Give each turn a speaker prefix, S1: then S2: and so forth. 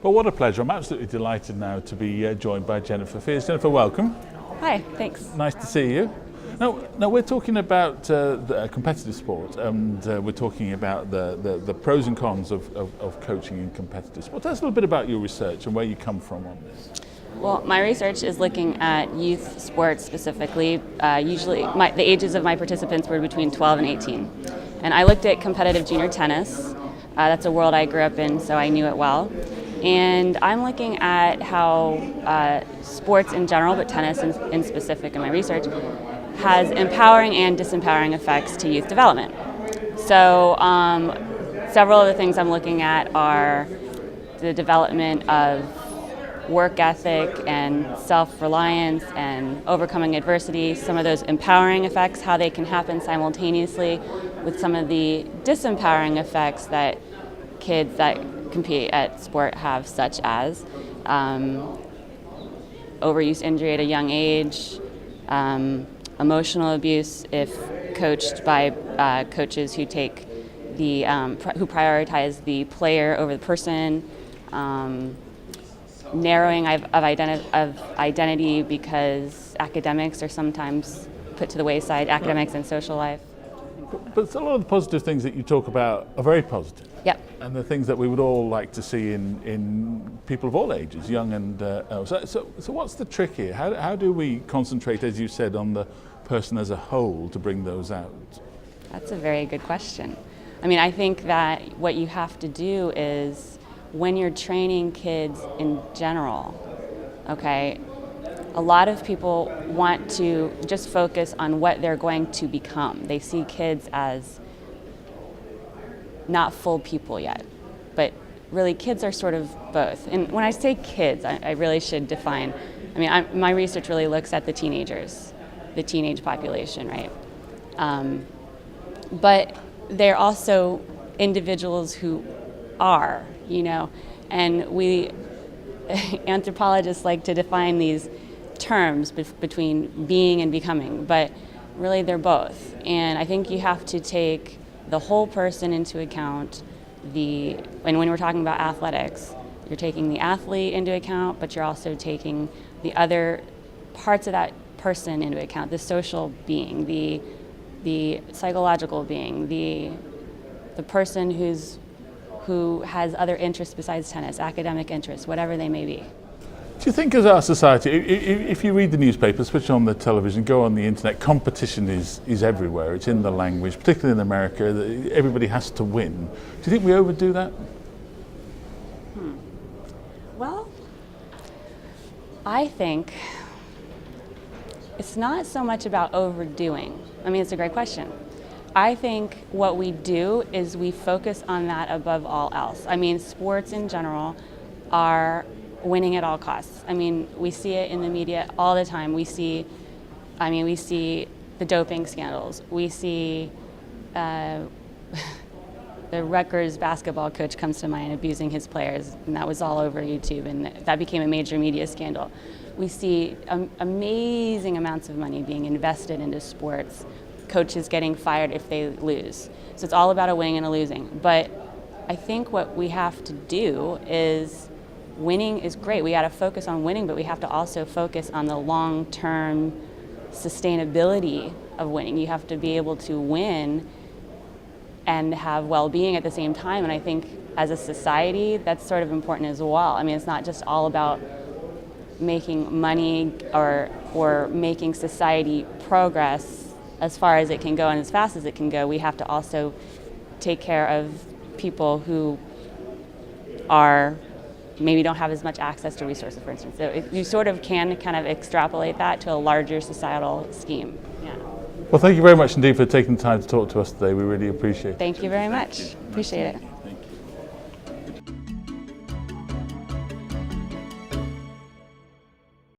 S1: Well, what a pleasure. I'm absolutely delighted now to be joined by Jennifer Fiers. Jennifer, welcome.
S2: Hi, thanks.
S1: Nice to see you. Now we're talking about the competitive sport, and we're talking about the pros and cons of coaching in competitive sport. Tell us a little bit about your research and where you come from on this.
S2: Well, my research is looking at youth sports specifically. Usually the ages of my participants were between 12 and 18. And I looked at competitive junior tennis. That's a world I grew up in, so I knew it well. And I'm looking at how sports in general, but tennis in specific in my research, has empowering and disempowering effects to youth development. So several of the things I'm looking at are the development of work ethic and self-reliance and overcoming adversity, some of those empowering effects, how they can happen simultaneously with some of the disempowering effects that kids that compete at sport have, such as overuse injury at a young age, emotional abuse if coached by coaches who take the who prioritize the player over the person, narrowing of identity because academics are sometimes put to the wayside, academics and social life.
S1: But a lot of the positive things that you talk about are very positive.
S2: Yep.
S1: And the things that we would all like to see in people of all ages, young and old. So what's the trick here? How do we concentrate, as you said, on the person as a whole to bring those out?
S2: That's a very good question. I mean, I think that what you have to do is, when you're training kids in general, okay, a lot of people want to just focus on what they're going to become. They see kids as not full people yet, but really kids are sort of both. And when I say kids, I really should define, I mean, my research really looks at the teenagers, the teenage population, right? But they're also individuals who are, and we anthropologists like to define these terms between being and becoming, but really they're both. And I think you have to take the whole person into account. And when we're talking about athletics, you're taking the athlete into account, but you're also taking the other parts of that person into account, the social being, the psychological being, the person who has other interests besides tennis, academic interests, whatever they may be.
S1: Do you think as our society, if you read the newspaper, switch on the television, go on the internet, competition is everywhere, it's in the language, particularly in America, everybody has to win. Do you think we overdo that?
S2: Well, I think it's not so much about overdoing. I mean, it's a great question. I think what we do is we focus on that above all else. I mean, sports in general are winning at all costs. I mean, we see it in the media all the time. We see the doping scandals. We see the Rutgers basketball coach comes to mind abusing his players, and that was all over YouTube, and that became a major media scandal. We see amazing amounts of money being invested into sports, coaches getting fired if they lose. So it's all about a winning and a losing. But I think what we have to do is, winning is great. We got to focus on winning, but we have to also focus on the long-term sustainability of winning. You have to be able to win and have well-being at the same time. And I think as a society, that's sort of important as well. I mean, it's not just all about making money or making society progress as far as it can go and as fast as it can go. We have to also take care of people who maybe don't have as much access to resources, for instance. So you sort of can kind of extrapolate that to a larger societal scheme. Yeah.
S1: Well, thank you very much indeed for taking the time to talk to us today. We really appreciate it.
S2: Thank you very much. Appreciate it.